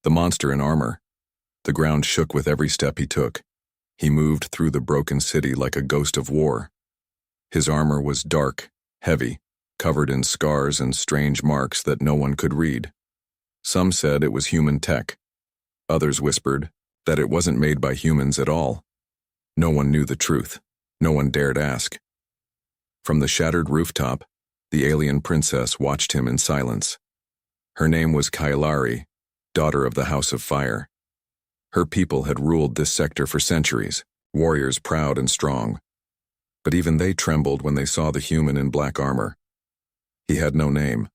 The monster in armor. The ground shook with every step he took. He moved through the broken city like a ghost of war. His armor was dark, heavy, covered in scars and strange marks that no one could read. Some said it was human tech. Others whispered that it wasn't made by humans at all. No one knew the truth. No one dared ask. From the shattered rooftop, the alien princess watched him in silence. Her name was Kailari, daughter of the House of Fire. Her people had ruled this sector for centuries, warriors proud and strong. But even they trembled when they saw the human in black armor. He had no name,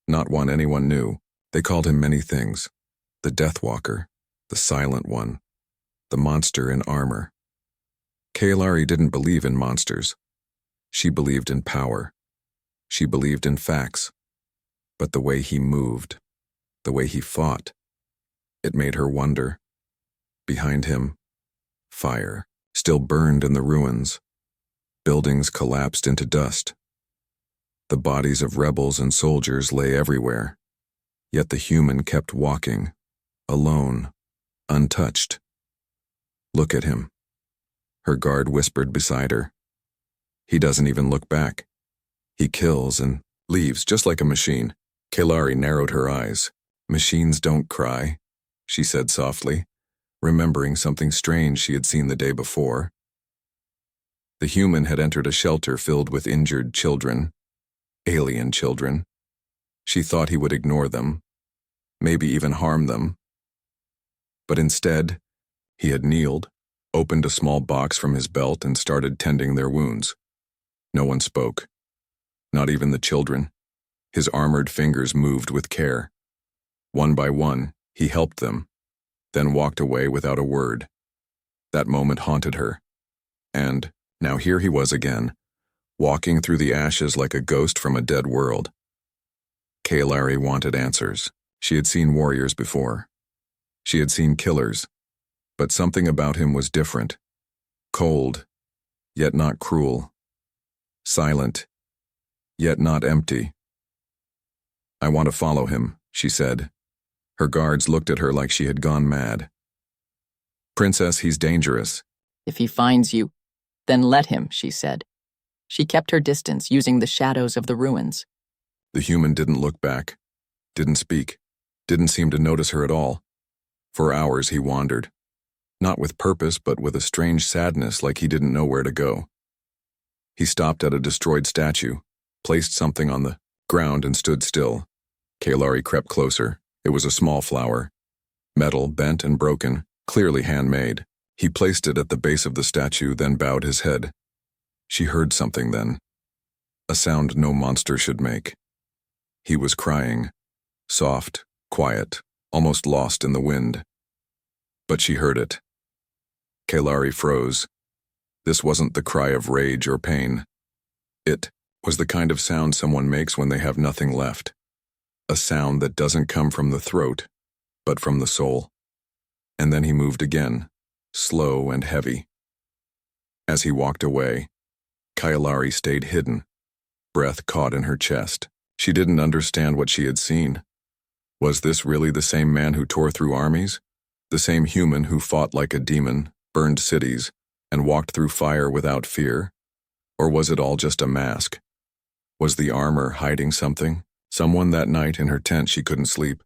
not one anyone knew. They called him many things: the Death Walker, the Silent One, the monster in armor. Kailari didn't believe in monsters. She believed in power. She believed in facts. But the way he moved, the way he fought, it made her wonder. Behind him, fire still burned in the ruins. Buildings collapsed into dust. The bodies of rebels and soldiers lay everywhere. Yet the human kept walking, alone, untouched. "Look at him," her guard whispered beside her. "He doesn't even look back. He kills and leaves just like a machine." Kailari narrowed her eyes. "Machines don't cry," she said softly, remembering something strange she had seen the day before. The human had entered a shelter filled with injured children, alien children. She thought he would ignore them, maybe even harm them. But instead, he had kneeled, opened a small box from his belt and started tending their wounds. No one spoke, not even the children. His armored fingers moved with care. One by one, he helped them, then walked away without a word. That moment haunted her. And now here he was again, walking through the ashes like a ghost from a dead world. Kailari wanted answers. She had seen warriors before. She had seen killers. But something about him was different. Cold, yet not cruel. Silent, yet not empty. "I want to follow him," she said. Her guards looked at her like she had gone mad. "Princess, he's dangerous." "If he finds you, then let him," she said. She kept her distance, using the shadows of the ruins. The human didn't look back, didn't speak, didn't seem to notice her at all. For hours he wandered, not with purpose but with a strange sadness, like he didn't know where to go. He stopped at a destroyed statue, placed something on the ground and stood still. Kailari crept closer. It was a small flower, metal, bent and broken, clearly handmade. He placed it at the base of the statue, then bowed his head. She heard something then, a sound no monster should make. He was crying, soft, quiet, almost lost in the wind. But she heard it. Kailari froze. This wasn't the cry of rage or pain. It was the kind of sound someone makes when they have nothing left. A sound that doesn't come from the throat, but from the soul. And then he moved again, slow and heavy. As he walked away, Kailari stayed hidden, breath caught in her chest. She didn't understand what she had seen. Was this really the same man who tore through armies? The same human who fought like a demon, burned cities, and walked through fire without fear? Or was it all just a mask? Was the armor hiding something? Someone that night in her tent she couldn't sleep.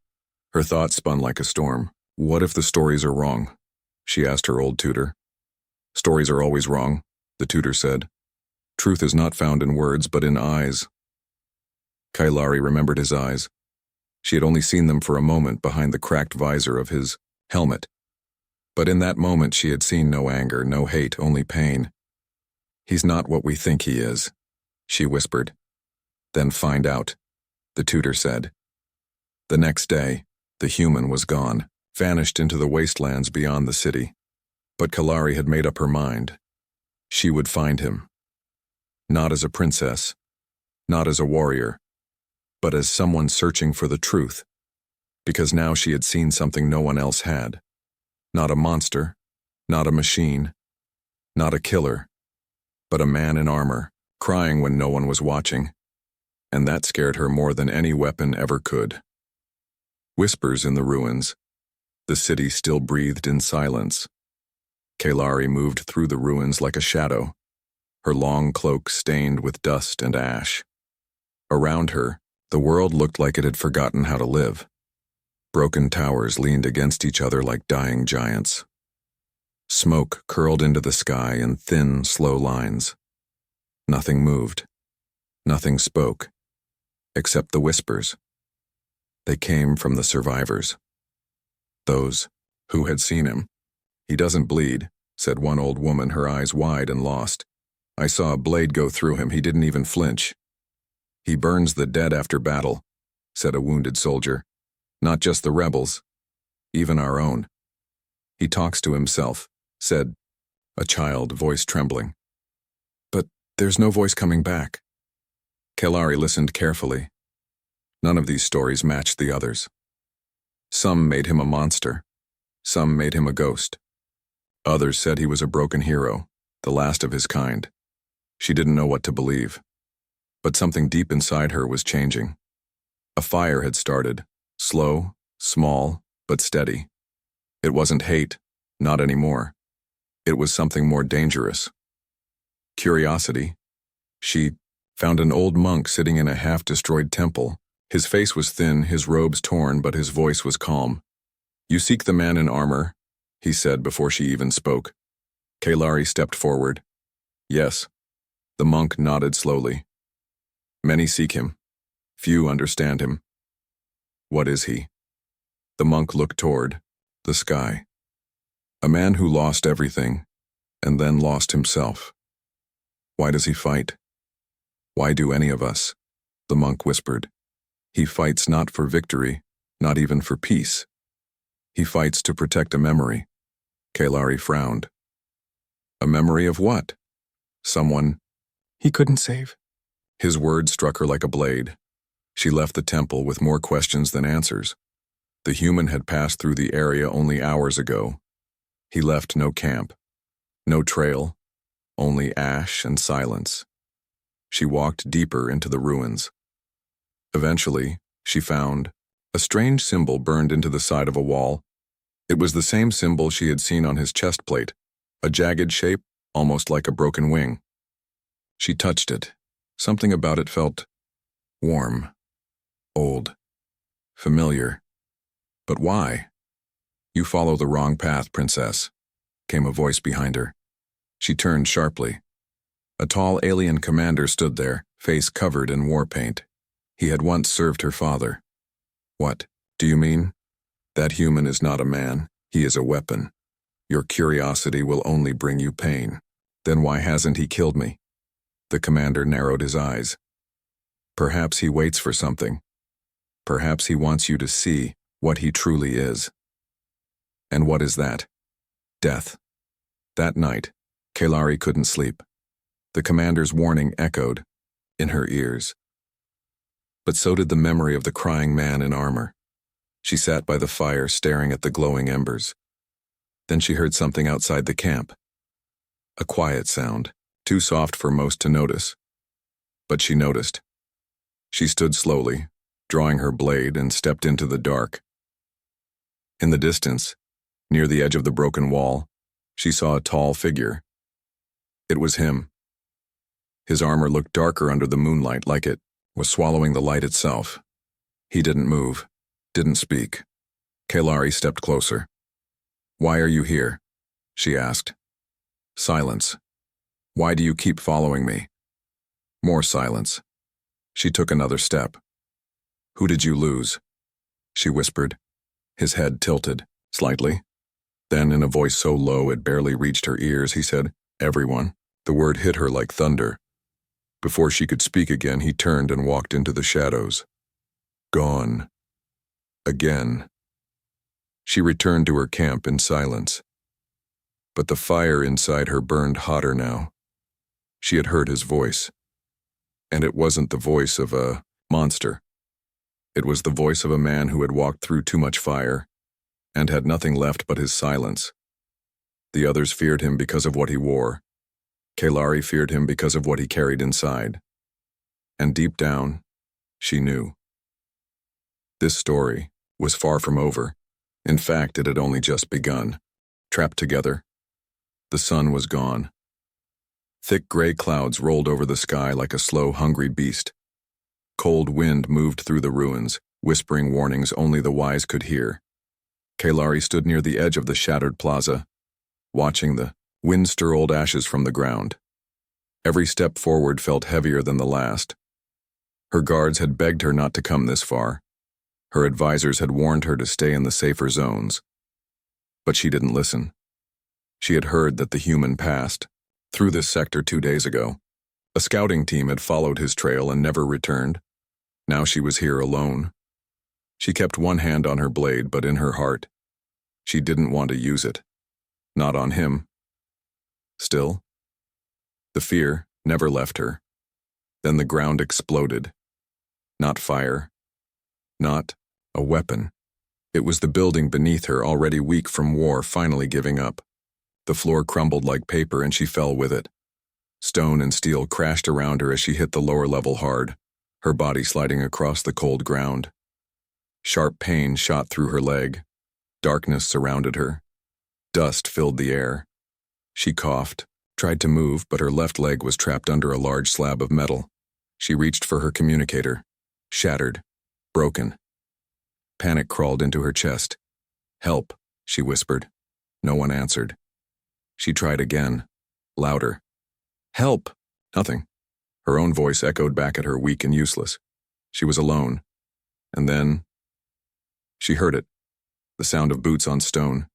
Her thoughts spun like a storm. What if the stories are wrong? She asked her old tutor. "Stories are always wrong," the tutor said. "Truth is not found in words, but in eyes." Kailari remembered his eyes. She had only seen them for a moment behind the cracked visor of his helmet. But in that moment she had seen no anger, no hate, only pain. "He's not what we think he is," she whispered. "Then find out," the tutor said. The next day, the human was gone, vanished into the wastelands beyond the city. But Kailari had made up her mind. She would find him. Not as a princess, not as a warrior, but as someone searching for the truth. Because now she had seen something no one else had. Not a monster, not a machine, not a killer, but a man in armor, crying when no one was watching. And that scared her more than any weapon ever could. Whispers in the ruins, The city still breathed in silence. Kailari moved through the ruins like a shadow, her long cloak stained with dust and ash. Around her, the world looked like it had forgotten how to live. Broken towers leaned against each other like dying giants. Smoke curled into the sky in thin, slow lines. Nothing moved. Nothing spoke, except the whispers. They came from the survivors. Those who had seen him. "He doesn't bleed," said one old woman, her eyes wide and lost. "I saw a blade go through him. He didn't even flinch." "He burns the dead after battle," said a wounded soldier. "Not just the rebels, even our own." "He talks to himself," said a child, voice trembling. "But there's no voice coming back." Kailari listened carefully. None of these stories matched the others. Some made him a monster. Some made him a ghost. Others said he was a broken hero, the last of his kind. She didn't know what to believe. But something deep inside her was changing. A fire had started, slow, small, but steady. It wasn't hate, not anymore. It was something more dangerous. Curiosity. She found an old monk sitting in a half-destroyed temple. His face was thin, his robes torn, but his voice was calm. "You seek the man in armor," he said before she even spoke. Kailari stepped forward. "Yes." The monk nodded slowly. "Many seek him. Few understand him." "What is he?" The monk looked toward the sky. "A man who lost everything, and then lost himself." "Why does he fight?" "Why do any of us?" The monk whispered. "He fights not for victory, not even for peace. He fights to protect a memory." Kailari frowned. "A memory of what?" "Someone he couldn't save." His words struck her like a blade. She left the temple with more questions than answers. The human had passed through the area only hours ago. He left no camp, no trail, only ash and silence. She walked deeper into the ruins. Eventually, she found a strange symbol burned into the side of a wall. It was the same symbol she had seen on his chest plate, a jagged shape, almost like a broken wing. She touched it. Something about it felt warm, old, familiar. But why? "You follow the wrong path, princess," came a voice behind her. She turned sharply. A tall alien commander stood there, face covered in war paint. He had once served her father. "What do you mean?" "That human is not a man. He is a weapon. Your curiosity will only bring you pain." "Then why hasn't he killed me?" The commander narrowed his eyes. "Perhaps he waits for something. Perhaps he wants you to see what he truly is." "And what is that?" "Death." That night, Kailari couldn't sleep. The commander's warning echoed in her ears. But so did the memory of the crying man in armor. She sat by the fire staring at the glowing embers. Then she heard something outside the camp. A quiet sound, too soft for most to notice. But she noticed. She stood slowly, drawing her blade, and stepped into the dark. In the distance, near the edge of the broken wall, she saw a tall figure. It was him. His armor looked darker under the moonlight, like it was swallowing the light itself. He didn't move, didn't speak. Kailari stepped closer. "Why are you here?" she asked. Silence. "Why do you keep following me?" More silence. She took another step. "Who did you lose?" she whispered. His head tilted, slightly. Then, in a voice so low it barely reached her ears, he said, "Everyone." The word hit her like thunder. Before she could speak again, he turned and walked into the shadows. Gone. Again. She returned to her camp in silence. But the fire inside her burned hotter now. She had heard his voice. And it wasn't the voice of a monster. It was the voice of a man who had walked through too much fire and had nothing left but his silence. The others feared him because of what he wore. Kailari feared him because of what he carried inside. And deep down, she knew. This story was far from over. In fact, it had only just begun. Trapped together. The sun was gone. Thick gray clouds rolled over the sky like a slow, hungry beast. Cold wind moved through the ruins, whispering warnings only the wise could hear. Kalari stood near the edge of the shattered plaza, watching the wind stir old ashes from the ground. Every step forward felt heavier than the last. Her guards had begged her not to come this far. Her advisors had warned her to stay in the safer zones. But she didn't listen. She had heard that the human passed through this sector 2 days ago. A scouting team had followed his trail and never returned. Now she was here alone. She kept one hand on her blade, but in her heart, she didn't want to use it. Not on him. Still, the fear never left her. Then the ground exploded. Not fire. Not a weapon. It was the building beneath her, already weak from war, finally giving up. The floor crumbled like paper and she fell with it. Stone and steel crashed around her as she hit the lower level hard, her body sliding across the cold ground. Sharp pain shot through her leg. Darkness surrounded her. Dust filled the air. She coughed, tried to move, but her left leg was trapped under a large slab of metal. She reached for her communicator. Shattered. Broken. Panic crawled into her chest. "Help," she whispered. No one answered. She tried again. Louder. "Help!" Nothing. Her own voice echoed back at her, weak and useless. She was alone. And then she heard it. The sound of boots on stone.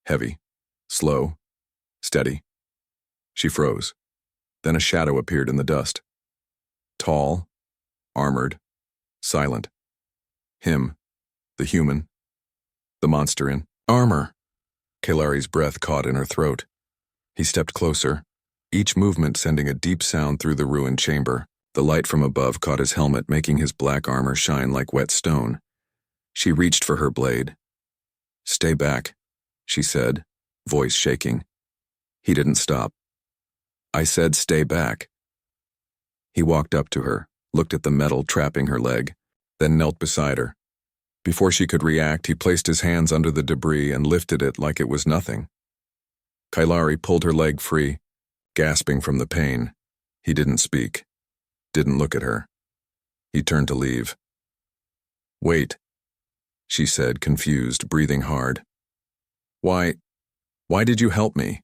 Heavy. Slow. Steady. She froze. Then a shadow appeared in the dust. Tall. Armored. Silent. Him. The human. The monster in armor. Kalari's breath caught in her throat. He stepped closer, each movement sending a deep sound through the ruined chamber. The light from above caught his helmet, making his black armor shine like wet stone. She reached for her blade. "Stay back," she said, voice shaking. He didn't stop. "I said stay back." He walked up to her, looked at the metal trapping her leg, then knelt beside her. Before she could react, he placed his hands under the debris and lifted it like it was nothing. Kalari pulled her leg free, gasping from the pain. He didn't speak, didn't look at her. He turned to leave. "Wait," she said, confused, breathing hard. Why did you help me?"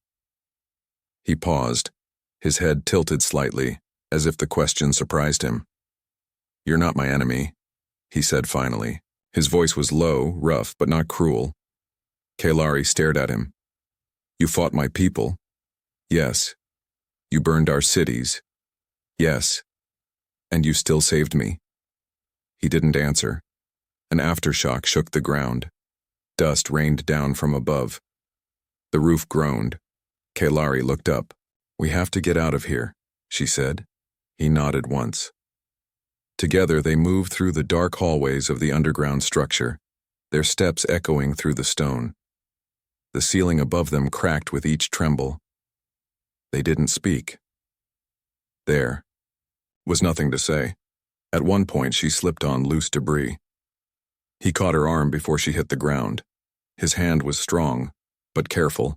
He paused, his head tilted slightly, as if the question surprised him. "You're not my enemy," he said finally. His voice was low, rough, but not cruel. Kalari stared at him. "You fought my people?" "Yes." "You burned our cities?" "Yes." "And you still saved me?" He didn't answer. An aftershock shook the ground. Dust rained down from above. The roof groaned. Kalari looked up. "We have to get out of here," she said. He nodded once. Together they moved through the dark hallways of the underground structure, their steps echoing through the stone. The ceiling above them cracked with each tremble. They didn't speak. There was nothing to say. At one point she slipped on loose debris. He caught her arm before she hit the ground. His hand was strong, but careful.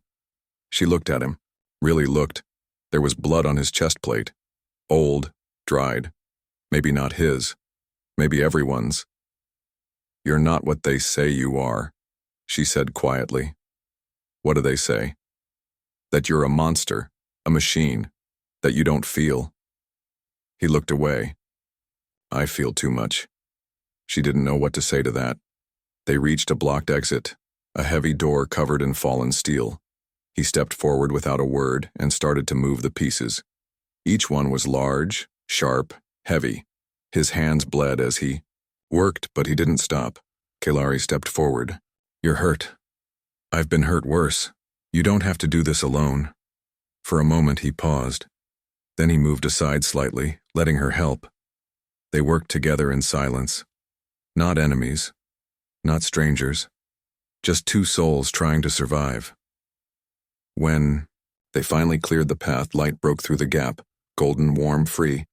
She looked at him, really looked. There was blood on his chest plate. Old, dried. Maybe not his. Maybe everyone's. "You're not what they say you are," she said quietly. "What do they say?" "That you're a monster, a machine, that you don't feel." He looked away. "I feel too much." She didn't know what to say to that. They reached a blocked exit, a heavy door covered in fallen steel. He stepped forward without a word and started to move the pieces. Each one was large, sharp, heavy. His hands bled as he worked, but he didn't stop. Kalari stepped forward. "You're hurt. I've been hurt worse. You don't have to do this alone." For a moment he paused. Then he moved aside slightly, letting her help. They worked together in silence. Not enemies. Not strangers. Just two souls trying to survive. When they finally cleared the path, light broke through the gap, golden, warm, free.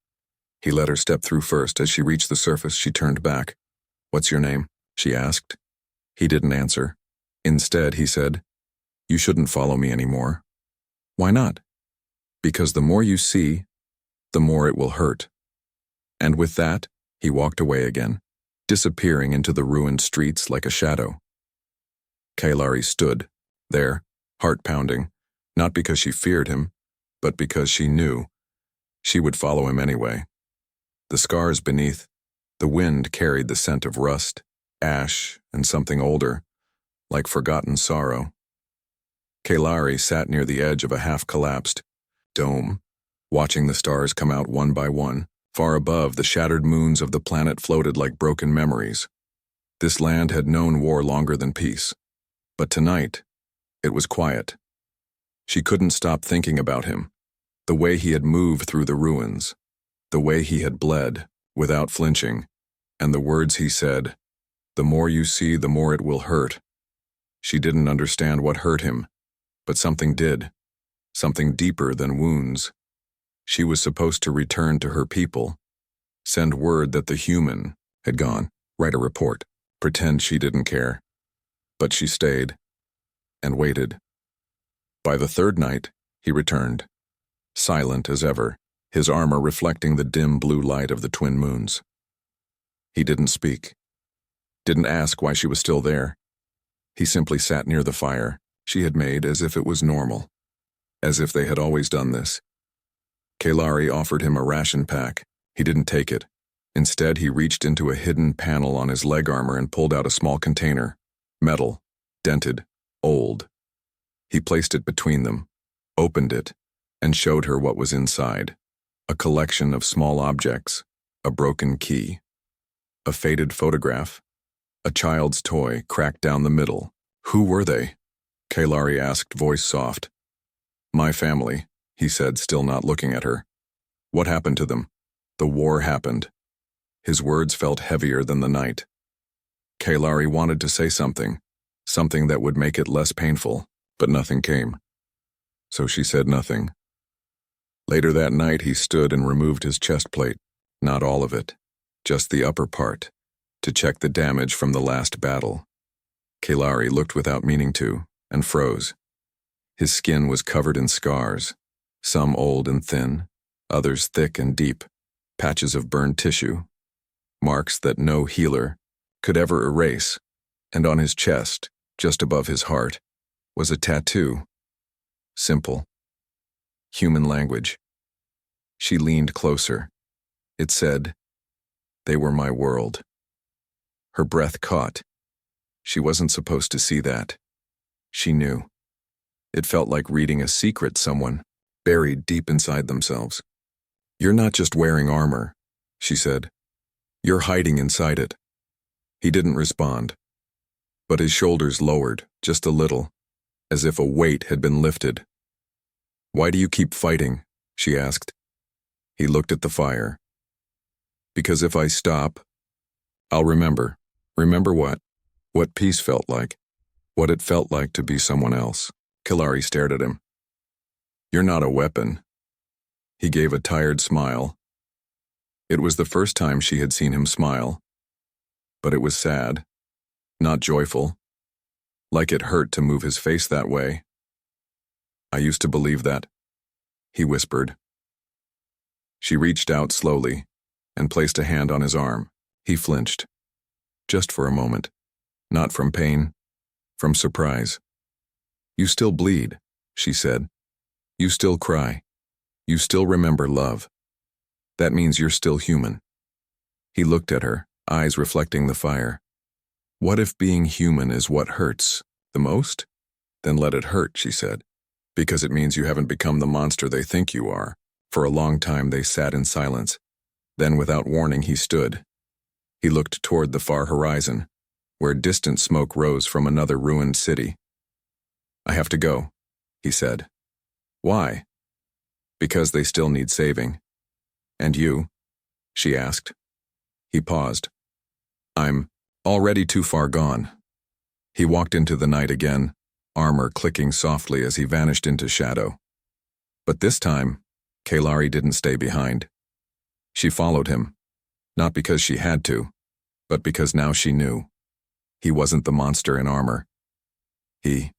He let her step through first. As she reached the surface, she turned back. "What's your name?" she asked. He didn't answer. Instead, he said, "You shouldn't follow me anymore." "Why not?" "Because the more you see, the more it will hurt." And with that, he walked away again, disappearing into the ruined streets like a shadow. Kalari stood there, heart pounding, not because she feared him, but because she knew she would follow him anyway. The scars beneath, the wind carried the scent of rust, ash, and something older, like forgotten sorrow. Kalari sat near the edge of a half-collapsed dome, watching the stars come out one by one. Far above, the shattered moons of the planet floated like broken memories. This land had known war longer than peace. But tonight, it was quiet. She couldn't stop thinking about him, the way he had moved through the ruins, the way he had bled, without flinching, and the words he said, "The more you see, the more it will hurt." She didn't understand what hurt him, but something did, something deeper than wounds. She was supposed to return to her people, send word that the human had gone, write a report, pretend she didn't care. But she stayed and waited. By the third night, he returned, silent as ever, his armor reflecting the dim blue light of the twin moons. He didn't speak, didn't ask why she was still there. He simply sat near the fire she had made as if it was normal, as if they had always done this. Kalari offered him a ration pack. He didn't take it. Instead, he reached into a hidden panel on his leg armor and pulled out a small container, metal, dented, old. He placed it between them, opened it, and showed her what was inside. A collection of small objects, a broken key, a faded photograph, a child's toy cracked down the middle. "Who were they?" Kalari asked, voice soft. "My family," he said, still not looking at her. "What happened to them?" "The war happened." His words felt heavier than the night. Kalari wanted to say something that would make it less painful, but nothing came. So she said nothing. Later that night, he stood and removed his chest plate, not all of it, just the upper part, to check the damage from the last battle. Kalari looked without meaning to, and froze. His skin was covered in scars, some old and thin, others thick and deep, patches of burned tissue, marks that no healer could ever erase, and on his chest, just above his heart, was a tattoo. Simple. Human language. She leaned closer. It said, "They were my world." Her breath caught. She wasn't supposed to see that. She knew. It felt like reading a secret someone buried deep inside themselves. "You're not just wearing armor," she said. "You're hiding inside it." He didn't respond, but his shoulders lowered just a little, as if a weight had been lifted. "Why do you keep fighting?" she asked. He looked at the fire. "Because if I stop, I'll remember." "Remember what?" "What peace felt like. What it felt like to be someone else." Kalari stared at him. "You're not a weapon." He gave a tired smile. It was the first time she had seen him smile. But it was sad, not joyful. Like it hurt to move his face that way. "I used to believe that," he whispered. She reached out slowly and placed a hand on his arm. He flinched. Just for a moment. Not from pain, from surprise. "You still bleed," she said. "You still cry. You still remember love. That means you're still human." He looked at her, eyes reflecting the fire. "What if being human is what hurts the most?" "Then let it hurt," she said, "because it means you haven't become the monster they think you are." For a long time they sat in silence. Then without warning he stood. He looked toward the far horizon, where distant smoke rose from another ruined city. "I have to go," he said. "Why?" "Because they still need saving." "And you?" she asked. He paused. "I'm already too far gone." He walked into the night again, armor clicking softly as he vanished into shadow. But this time, Kalari didn't stay behind. She followed him, not because she had to, but because now she knew. He wasn't the monster in armor. He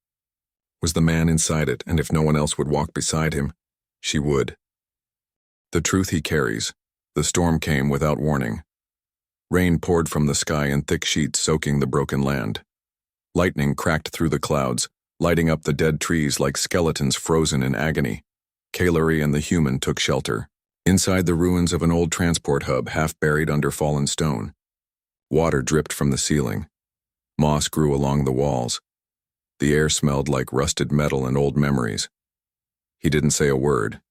was the man inside it, and if no one else would walk beside him, she would. The truth he carries. The storm came without warning. Rain poured from the sky in thick sheets soaking the broken land. Lightning cracked through the clouds, lighting up the dead trees like skeletons frozen in agony. Kalari and the human took shelter, inside the ruins of an old transport hub half buried under fallen stone. Water dripped from the ceiling. Moss grew along the walls. The air smelled like rusted metal and old memories. He didn't say a word.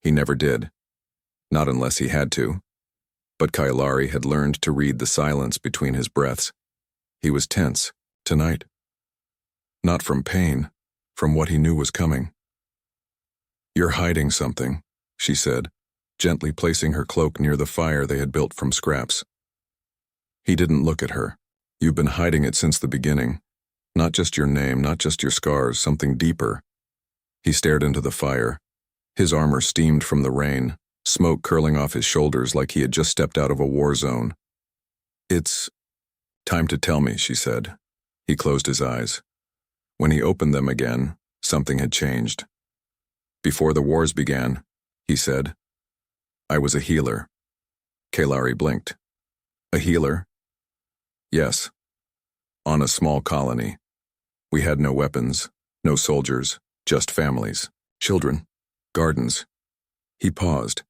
He never did. Not unless he had to. But Kailari had learned to read the silence between his breaths. He was tense, tonight. Not from pain, from what he knew was coming. "You're hiding something," she said, gently placing her cloak near the fire they had built from scraps. He didn't look at her. "You've been hiding it since the beginning. Not just your name, not just your scars, something deeper." He stared into the fire. His armor steamed from the rain, smoke curling off his shoulders like he had just stepped out of a war zone. "It's time to tell me," she said. He closed his eyes. When he opened them again, something had changed. "Before the wars began," he said, "I was a healer." Kalari blinked. "A healer?" "Yes. On a small colony. We had no weapons, no soldiers, just families, children, gardens." He paused.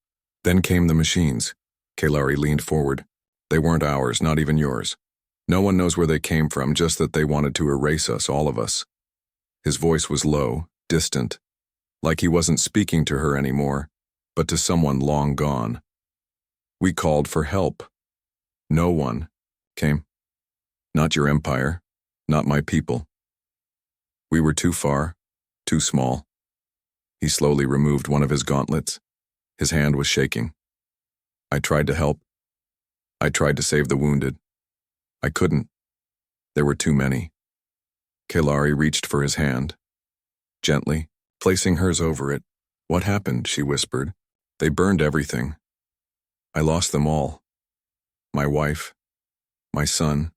Then came the machines. Kalari leaned forward. "They weren't ours, not even yours. No one knows where they came from, just that they wanted to erase us, all of us." His voice was low, distant, like he wasn't speaking to her anymore, but to someone long gone. "We called for help. No one came. Not your empire, not my people. We were too far, too small." He slowly removed one of his gauntlets. His hand was shaking. "I tried to help. I tried to save the wounded. I couldn't. There were too many." Kalari reached for his hand. Gently, placing hers over it. "What happened?" she whispered. "They burned everything. I lost them all. My wife, my son,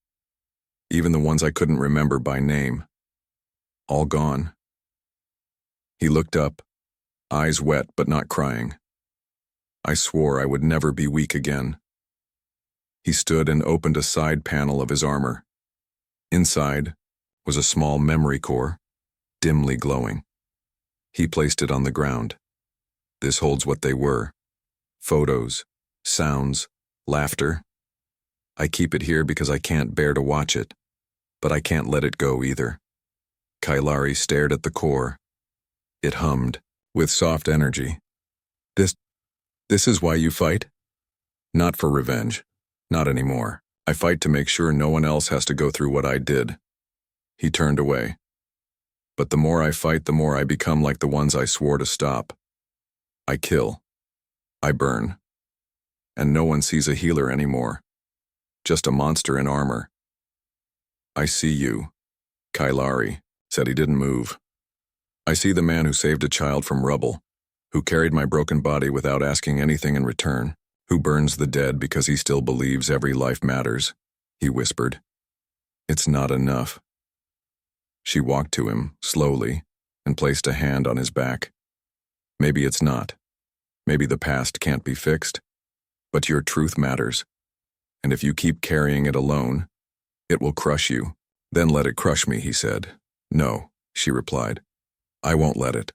even the ones I couldn't remember by name. All gone." He looked up, eyes wet but not crying. "I swore I would never be weak again." He stood and opened a side panel of his armor. Inside was a small memory core, dimly glowing. He placed it on the ground. "This holds what they were. Photos, sounds, laughter. I keep it here because I can't bear to watch it, but I can't let it go either." Kailari stared at the core. It hummed, with soft energy. This is why you fight?" "Not for revenge. Not anymore. I fight to make sure no one else has to go through what I did." He turned away. "But the more I fight, the more I become like the ones I swore to stop. I kill. I burn. And no one sees a healer anymore. Just a monster in armor." "I see you," Kailari said. He didn't move. "I see the man who saved a child from rubble, who carried my broken body without asking anything in return, who burns the dead because he still believes every life matters," he whispered. "It's not enough." She walked to him, slowly, and placed a hand on his back. "Maybe it's not. Maybe the past can't be fixed. But your truth matters. And if you keep carrying it alone, it will crush you." "Then let it crush me," he said. "No," she replied. "I won't let it."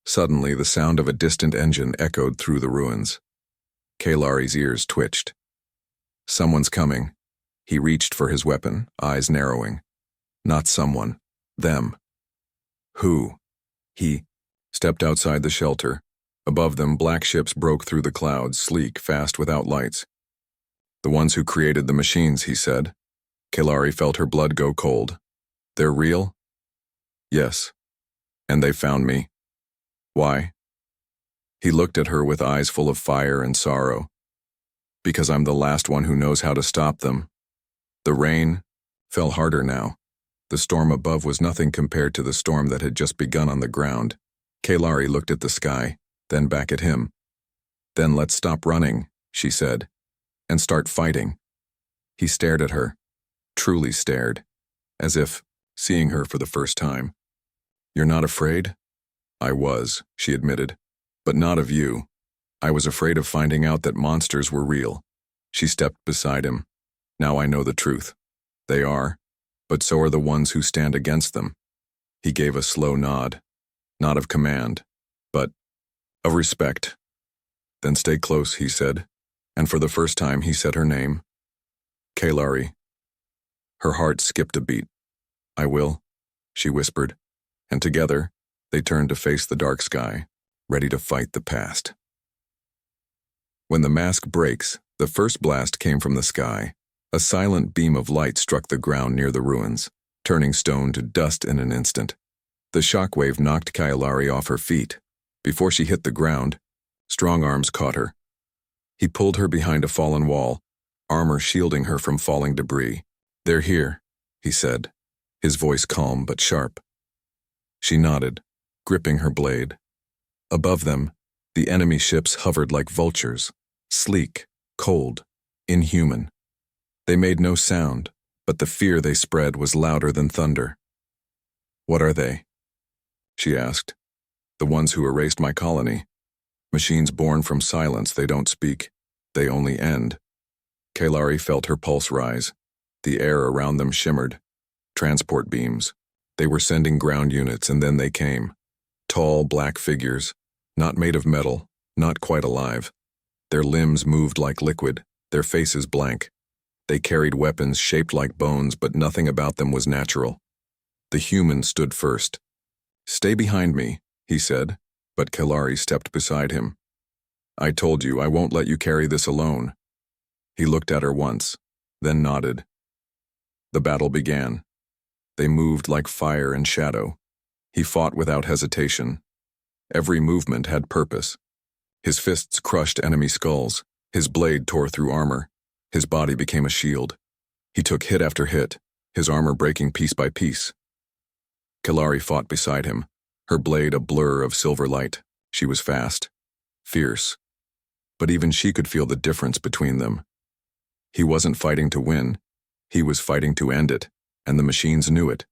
Suddenly, the sound of a distant engine echoed through the ruins. Kalari's ears twitched. "Someone's coming." He reached for his weapon, eyes narrowing. "Not someone. Them." "Who?" He stepped outside the shelter. Above them, black ships broke through the clouds, sleek, fast, without lights. "The ones who created the machines," he said. Kalari felt her blood go cold. "They're real?" "Yes. And they found me." "Why?" He looked at her with eyes full of fire and sorrow. "Because I'm the last one who knows how to stop them." The rain fell harder now. The storm above was nothing compared to the storm that had just begun on the ground. Kalari looked at the sky, then back at him. "Then let's stop running," she said, "and start fighting." He stared at her, truly stared, as if seeing her for the first time. "You're not afraid?" "I was," she admitted. "But not of you. I was afraid of finding out that monsters were real." She stepped beside him. "Now I know the truth. They are, but so are the ones who stand against them." He gave a slow nod, not of command, but of respect. "Then stay close," he said, and for the first time he said her name. "Kalari." Her heart skipped a beat. "I will," she whispered, and together they turned to face the dark sky, ready to fight the past. When the mask breaks, the first blast came from the sky. A silent beam of light struck the ground near the ruins, turning stone to dust in an instant. The shockwave knocked Kailari off her feet. Before she hit the ground, strong arms caught her. He pulled her behind a fallen wall, armor shielding her from falling debris. "They're here," he said, his voice calm but sharp. She nodded, gripping her blade. Above them, the enemy ships hovered like vultures, sleek, cold, inhuman. They made no sound, but the fear they spread was louder than thunder. "What are they?" she asked. "The ones who erased my colony. Machines born from silence, they don't speak. They only end." Kalari felt her pulse rise. The air around them shimmered. Transport beams. They were sending ground units, and then they came. Tall, black figures, not made of metal, not quite alive. Their limbs moved like liquid, their faces blank. They carried weapons shaped like bones, but nothing about them was natural. The human stood first. "Stay behind me," he said, but Kalari stepped beside him. "I told you I won't let you carry this alone." He looked at her once, then nodded. The battle began. They moved like fire and shadow. He fought without hesitation. Every movement had purpose. His fists crushed enemy skulls. His blade tore through armor. His body became a shield. He took hit after hit, his armor breaking piece by piece. Kalari fought beside him, her blade a blur of silver light. She was fast, fierce. But even she could feel the difference between them. He wasn't fighting to win. He was fighting to end it, and the machines knew it.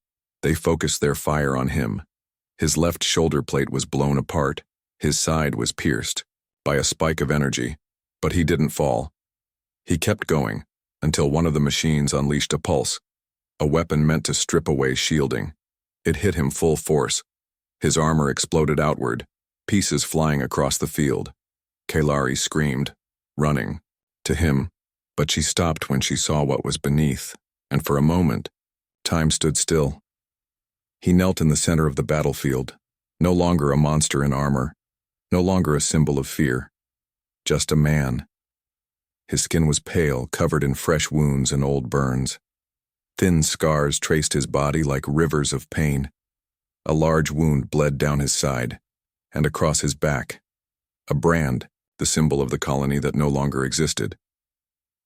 They focused their fire on him. His left shoulder plate was blown apart. His side was pierced by a spike of energy, but he didn't fall. He kept going until one of the machines unleashed a pulse, a weapon meant to strip away shielding. It hit him full force. His armor exploded outward, pieces flying across the field. Kalari screamed, running, to him, but she stopped when she saw what was beneath, and for a moment, time stood still. He knelt in the center of the battlefield, no longer a monster in armor, no longer a symbol of fear, just a man. His skin was pale, covered in fresh wounds and old burns. Thin scars traced his body like rivers of pain. A large wound bled down his side, and across his back, a brand, the symbol of the colony that no longer existed.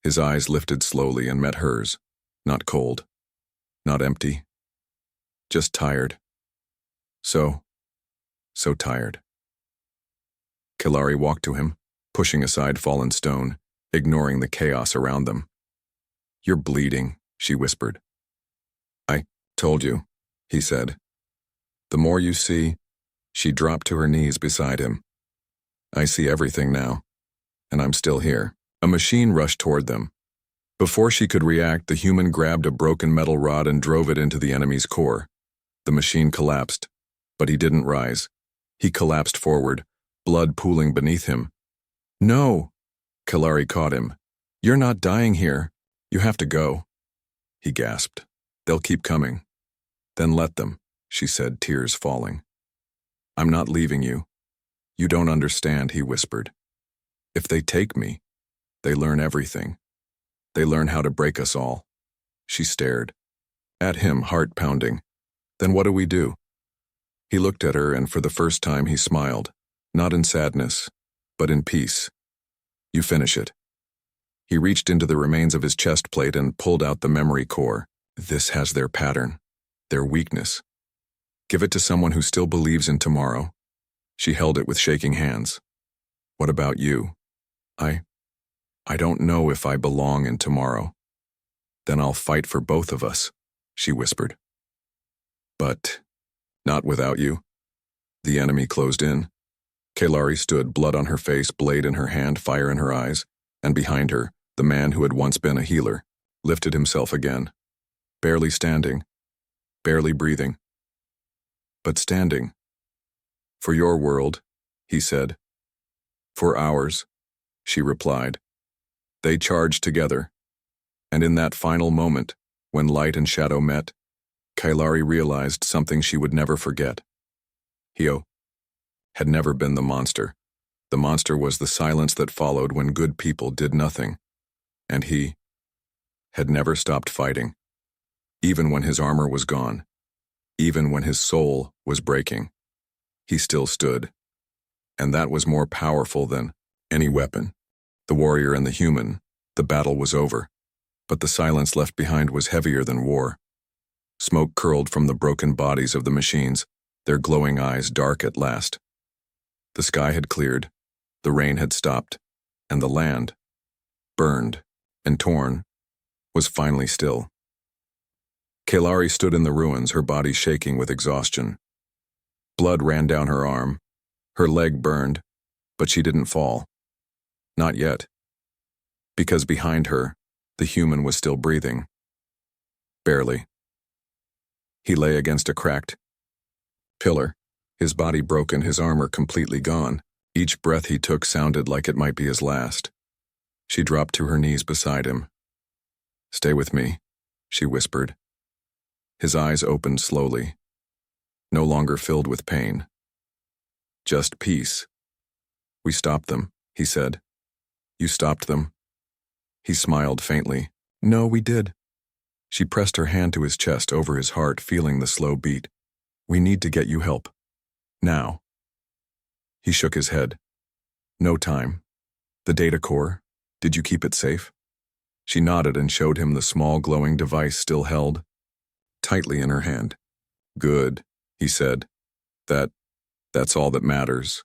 His eyes lifted slowly and met hers, not cold, not empty, just tired. So tired. Kalari walked to him, pushing aside fallen stone, ignoring the chaos around them. "You're bleeding," she whispered. "I told you," he said. "The more you see," she dropped to her knees beside him. "I see everything now, and I'm still here." A machine rushed toward them. Before she could react, the human grabbed a broken metal rod and drove it into the enemy's core. The machine collapsed, but he didn't rise. He collapsed forward, blood pooling beneath him. "No!" Kalari caught him. "You're not dying here. You have to go." He gasped. "They'll keep coming." "Then let them," she said, tears falling. "I'm not leaving you. You don't understand," he whispered. "If they take me, they learn everything. They learn how to break us all." She stared at him, heart pounding. "Then what do we do?" He looked at her, and for the first time he smiled, not in sadness, but in peace. "You finish it." He reached into the remains of his chest plate and pulled out the memory core. "This has their pattern, their weakness. Give it to someone who still believes in tomorrow." She held it with shaking hands. "What about you?" I don't know if I belong in tomorrow." "Then I'll fight for both of us," she whispered. But not without you. The enemy closed in. Kailari stood, blood on her face, blade in her hand, fire in her eyes, and behind her, the man who had once been a healer, lifted himself again. Barely standing, barely breathing, but standing. For your world, he said. For ours, she replied. They charged together, and in that final moment, when light and shadow met, Kailari realized something she would never forget. Hio had never been the monster. The monster was the silence that followed when good people did nothing, and he had never stopped fighting, even when his armor was gone, even when his soul was breaking. He still stood, and that was more powerful than any weapon. The warrior and the human, the battle was over, but the silence left behind was heavier than war. Smoke curled from the broken bodies of the machines, their glowing eyes dark at last. The sky had cleared, the rain had stopped, and the land, burned and torn, was finally still. Kailari stood in the ruins, her body shaking with exhaustion. Blood ran down her arm, her leg burned, but she didn't fall. Not yet. Because behind her, the human was still breathing. Barely. He lay against a cracked pillar, his body broken, his armor completely gone. Each breath he took sounded like it might be his last. She dropped to her knees beside him. "Stay with me," she whispered. His eyes opened slowly, no longer filled with pain. Just peace. "We stopped them," he said. "You stopped them?" He smiled faintly. "No, we did." She pressed her hand to his chest, over his heart, feeling the slow beat. "We need to get you help. Now." He shook his head. "No time. The data core, did you keep it safe?" She nodded and showed him the small glowing device still held tightly in her hand. "Good," he said. That's all that matters."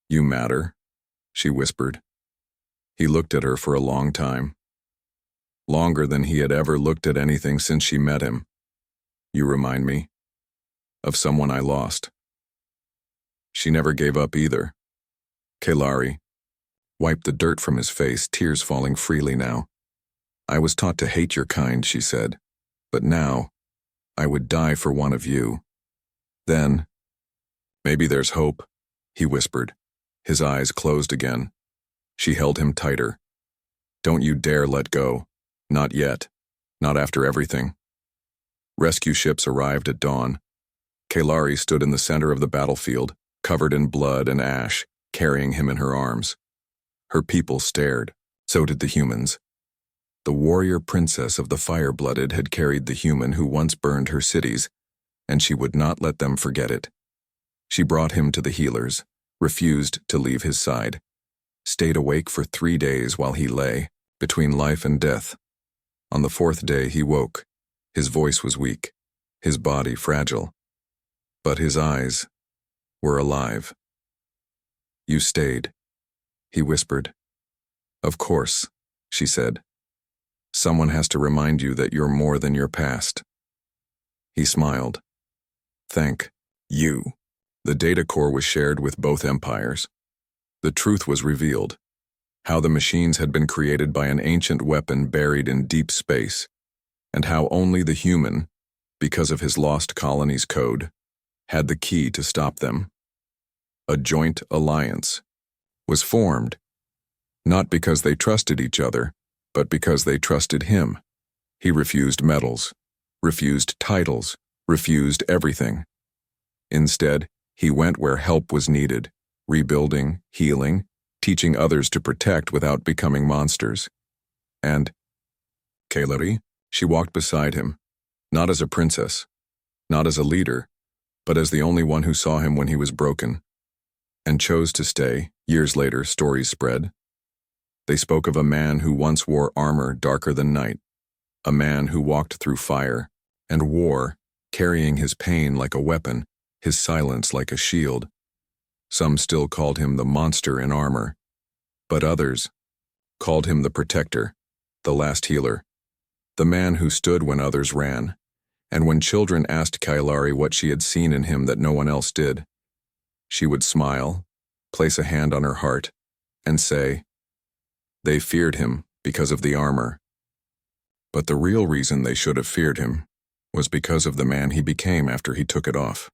"You matter," she whispered. He looked at her for a long time. Longer than he had ever looked at anything since she met him. "You remind me of someone I lost." She never gave up either. Kailari wiped the dirt from his face, tears falling freely now. "I was taught to hate your kind," she said, "but now I would die for one of you. Then, maybe there's hope," he whispered. His eyes closed again. She held him tighter. "Don't you dare let go. Not yet. Not after everything." Rescue ships arrived at dawn. Kailari stood in the center of the battlefield, covered in blood and ash, carrying him in her arms. Her people stared. So did the humans. The warrior princess of the fire-blooded had carried the human who once burned her cities, and she would not let them forget it. She brought him to the healers, refused to leave his side, stayed awake for 3 days while he lay, between life and death. On the 4th day he woke. His voice was weak, his body fragile, but his eyes were alive. "You stayed," he whispered. "Of course," she said. "Someone has to remind you that you're more than your past." He smiled. "Thank you." The data core was shared with both empires. The truth was revealed. How the machines had been created by an ancient weapon buried in deep space, and how only the human, because of his lost colony's code, had the key to stop them. A joint alliance was formed, not because they trusted each other, but because they trusted him. He refused medals, refused titles, refused everything. Instead, he went where help was needed, rebuilding, healing, teaching others to protect without becoming monsters. And Kailari, she walked beside him, not as a princess, not as a leader, but as the only one who saw him when he was broken, and chose to stay. Years later, stories spread. They spoke of a man who once wore armor darker than night, a man who walked through fire and war, carrying his pain like a weapon, his silence like a shield. Some still called him the monster in armor, but others called him the protector, the last healer, the man who stood when others ran. And when children asked Kailari what she had seen in him that no one else did, she would smile, place a hand on her heart, and say, they feared him because of the armor. But the real reason they should have feared him was because of the man he became after he took it off.